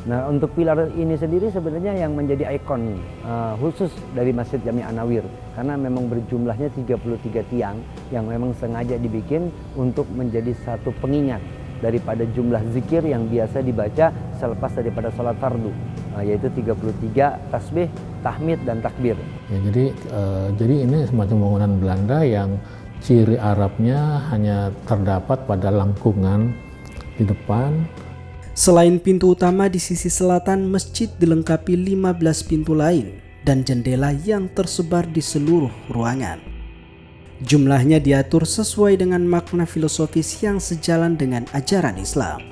Nah, untuk pilar ini sendiri sebenarnya yang menjadi ikon khusus dari Masjid Jami An-Nawir, karena memang berjumlahnya 33 tiang yang memang sengaja dibikin untuk menjadi satu pengingat daripada jumlah zikir yang biasa dibaca selepas daripada sholat fardu, yaitu 33 tasbih, tahmid, dan takbir. Ya, jadi ini semacam bangunan Belanda yang ciri Arabnya hanya terdapat pada lengkungan di depan. Selain pintu utama di sisi selatan, masjid dilengkapi 15 pintu lain dan jendela yang tersebar di seluruh ruangan. Jumlahnya diatur sesuai dengan makna filosofis yang sejalan dengan ajaran Islam.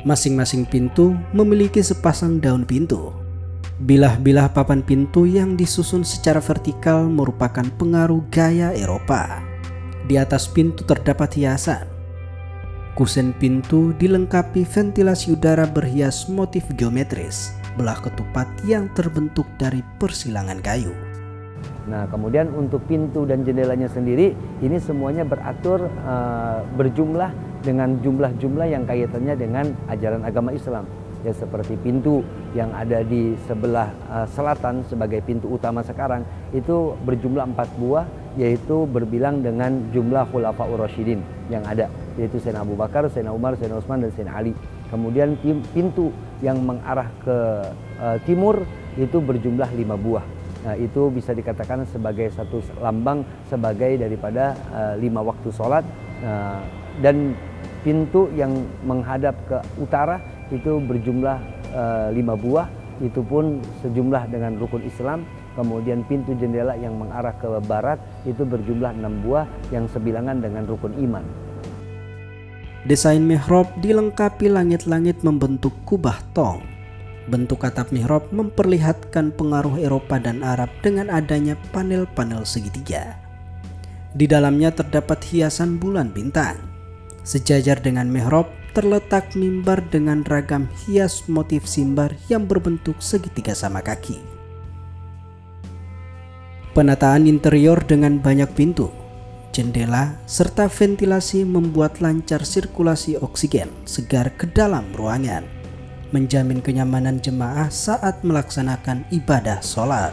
Masing-masing pintu memiliki sepasang daun pintu. Bilah-bilah papan pintu yang disusun secara vertikal merupakan pengaruh gaya Eropa. Di atas pintu terdapat hiasan. Kusen pintu dilengkapi ventilasi udara berhias motif geometris, belah ketupat yang terbentuk dari persilangan kayu. Nah, kemudian untuk pintu dan jendelanya sendiri, ini semuanya beratur berjumlah dengan jumlah-jumlah yang kaitannya dengan ajaran agama Islam. Ya, seperti pintu yang ada di sebelah selatan sebagai pintu utama sekarang, itu berjumlah 4 buah, yaitu berbilang dengan jumlah Khulafaur Rasyidin yang ada, yaitu Sayyidina Abu Bakar, Sayyidina Umar, Sayyidina Utsman, dan Sayyidina Ali. Kemudian pintu yang mengarah ke timur itu berjumlah 5 buah. Nah, itu bisa dikatakan sebagai satu lambang sebagai daripada 5 waktu sholat. Dan pintu yang menghadap ke utara itu berjumlah 5 buah, itu pun sejumlah dengan rukun Islam. Kemudian pintu jendela yang mengarah ke barat itu berjumlah 6 buah yang sebilangan dengan rukun iman. Desain mihrab dilengkapi langit-langit membentuk kubah tong. Bentuk atap mihrab memperlihatkan pengaruh Eropa dan Arab dengan adanya panel-panel segitiga. Di dalamnya terdapat hiasan bulan bintang. Sejajar dengan mihrab terletak mimbar dengan ragam hias motif simbar yang berbentuk segitiga sama kaki. Penataan interior dengan banyak pintu, jendela, serta ventilasi membuat lancar sirkulasi oksigen segar ke dalam ruangan, menjamin kenyamanan jemaah saat melaksanakan ibadah sholat.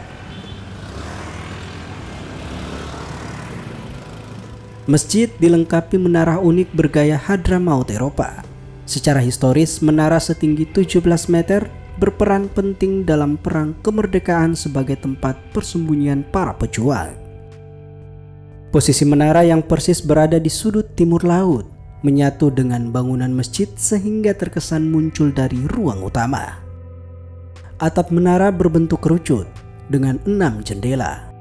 Masjid dilengkapi menara unik bergaya Hadramaut Eropa. Secara historis, menara setinggi 17 meter berperan penting dalam perang kemerdekaan sebagai tempat persembunyian para pejuang. Posisi menara yang persis berada di sudut timur laut menyatu dengan bangunan masjid sehingga terkesan muncul dari ruang utama. Atap menara berbentuk kerucut dengan 6 jendela.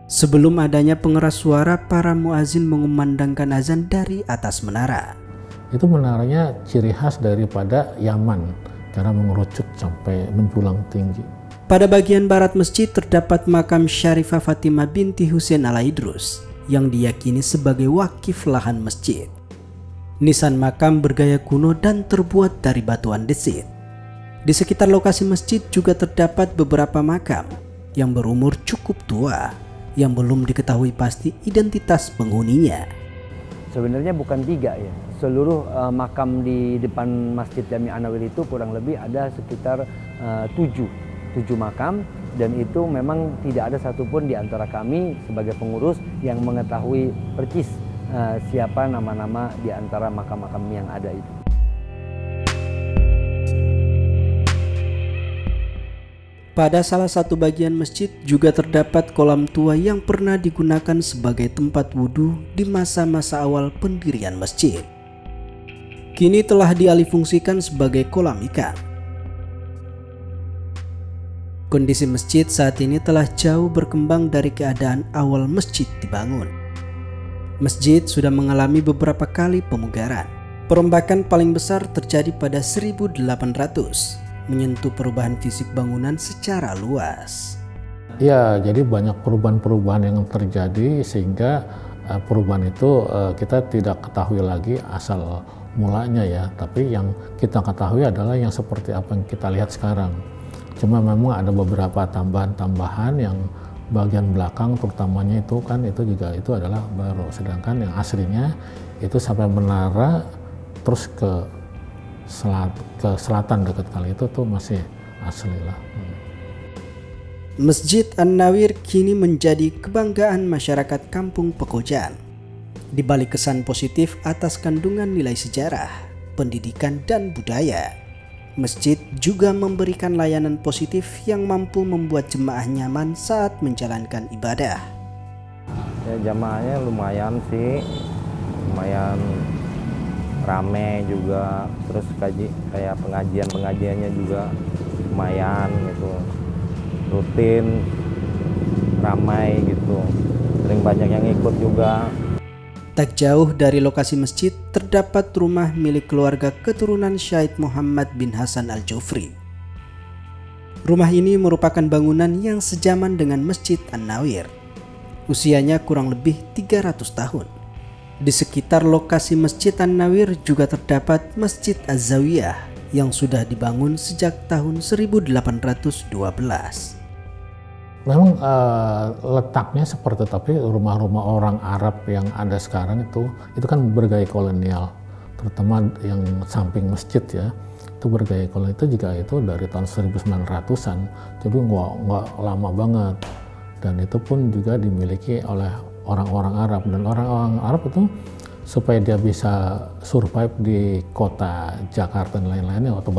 Sebelum adanya pengeras suara, para muazin mengumandangkan azan dari atas menara. Itu menaranya ciri khas daripada Yaman karena mengerucut sampai menjulang tinggi. Pada bagian barat masjid terdapat makam Syarifah Fatimah binti Husain Al-Idrus yang diyakini sebagai wakif lahan masjid. Nisan makam bergaya kuno dan terbuat dari batuan desit. Di sekitar lokasi masjid juga terdapat beberapa makam yang berumur cukup tua yang belum diketahui pasti identitas penghuninya. Sebenarnya bukan 3 ya. Seluruh makam di depan Masjid Jami An-Nawir itu kurang lebih ada sekitar 7 makam, dan itu memang tidak ada satupun di antara kami sebagai pengurus yang mengetahui percis siapa nama-nama di antara makam-makam yang ada itu. Pada salah satu bagian masjid juga terdapat kolam tua yang pernah digunakan sebagai tempat wudhu di masa-masa awal pendirian masjid. Kini telah dialihfungsikan sebagai kolam ikan. Kondisi masjid saat ini telah jauh berkembang dari keadaan awal masjid dibangun. Masjid sudah mengalami beberapa kali pemugaran. Perombakan paling besar terjadi pada 1800. Menyentuh perubahan fisik bangunan secara luas. Ya, jadi banyak perubahan-perubahan yang terjadi sehingga perubahan itu kita tidak ketahui lagi asal mulanya ya, tapi yang kita ketahui adalah yang seperti apa yang kita lihat sekarang. Cuma memang ada beberapa tambahan-tambahan yang bagian belakang terutamanya itu kan itu adalah baru, sedangkan yang aslinya itu sampai menara terus ke ke selatan dekat kali itu tuh masih asli lah. Masjid An-Nawir kini menjadi kebanggaan masyarakat Kampung Pekojan. Di balik kesan positif atas kandungan nilai sejarah, pendidikan, dan budaya, masjid juga memberikan layanan positif yang mampu membuat jemaah nyaman saat menjalankan ibadah. Ya, jamaahnya lumayan sih, lumayan rame juga, terus kayak pengajiannya juga lumayan gitu, rutin, ramai gitu, sering banyak yang ikut juga. Tak jauh dari lokasi masjid terdapat rumah milik keluarga keturunan Syahid Muhammad bin Hasan Al-Jufri. Rumah ini merupakan bangunan yang sejaman dengan Masjid An-Nawir. Usianya kurang lebih 300 tahun. Di sekitar lokasi Masjid An-Nawir juga terdapat Masjid Az-Zawiyah yang sudah dibangun sejak tahun 1812. Memang letaknya seperti, tapi rumah-rumah orang Arab yang ada sekarang itu kan bergaya kolonial, terutama yang samping masjid ya, itu bergaya kolonial. Itu juga itu dari tahun 1900-an, jadi nggak lama banget, dan itu pun juga dimiliki oleh orang-orang Arab, dan orang-orang Arab itu supaya dia bisa survive di kota Jakarta dan lain-lainnya atau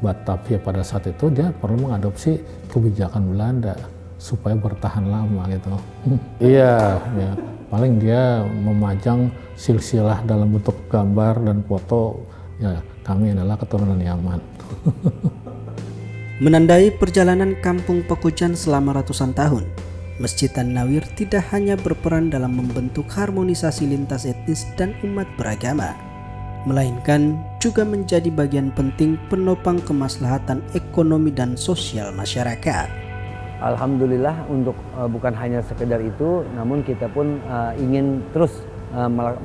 Batavia pada saat itu, dia perlu mengadopsi kebijakan Belanda supaya bertahan lama gitu. Iya, ya. Paling dia memajang silsilah dalam bentuk gambar dan foto, ya kami adalah keturunan Yaman. Menandai perjalanan Kampung Pekojan selama ratusan tahun, Masjid An-Nawir tidak hanya berperan dalam membentuk harmonisasi lintas etnis dan umat beragama, melainkan juga menjadi bagian penting penopang kemaslahatan ekonomi dan sosial masyarakat. Alhamdulillah untuk bukan hanya sekedar itu, namun kita pun ingin terus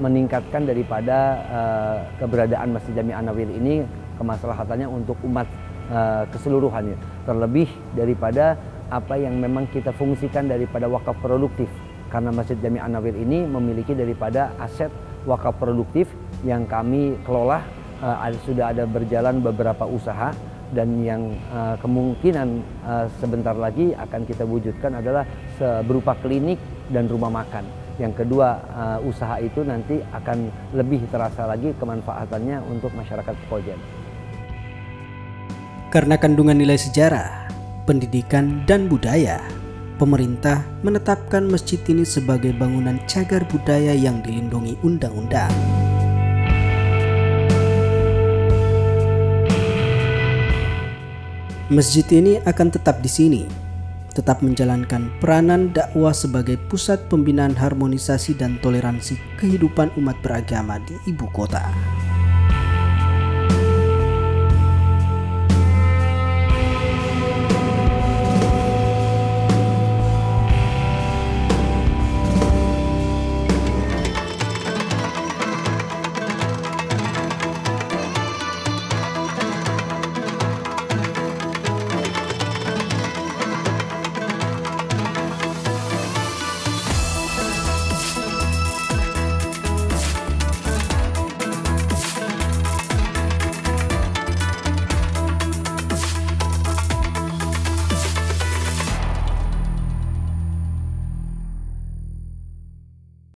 meningkatkan daripada keberadaan Masjid Jami An-Nawir ini, kemaslahatannya untuk umat keseluruhannya. Terlebih daripada apa yang memang kita fungsikan daripada wakaf produktif, karena Masjid Jami An-Nawir ini memiliki daripada aset wakaf produktif yang kami kelola. Sudah ada berjalan beberapa usaha, dan yang kemungkinan sebentar lagi akan kita wujudkan adalah berupa klinik dan rumah makan. Yang kedua, usaha itu nanti akan lebih terasa lagi kemanfaatannya untuk masyarakat Pekojan. Karena kandungan nilai sejarah, pendidikan, dan budaya, pemerintah menetapkan masjid ini sebagai bangunan cagar budaya yang dilindungi undang-undang. Masjid ini akan tetap di sini, tetap menjalankan peranan dakwah sebagai pusat pembinaan harmonisasi dan toleransi kehidupan umat beragama di ibu kota.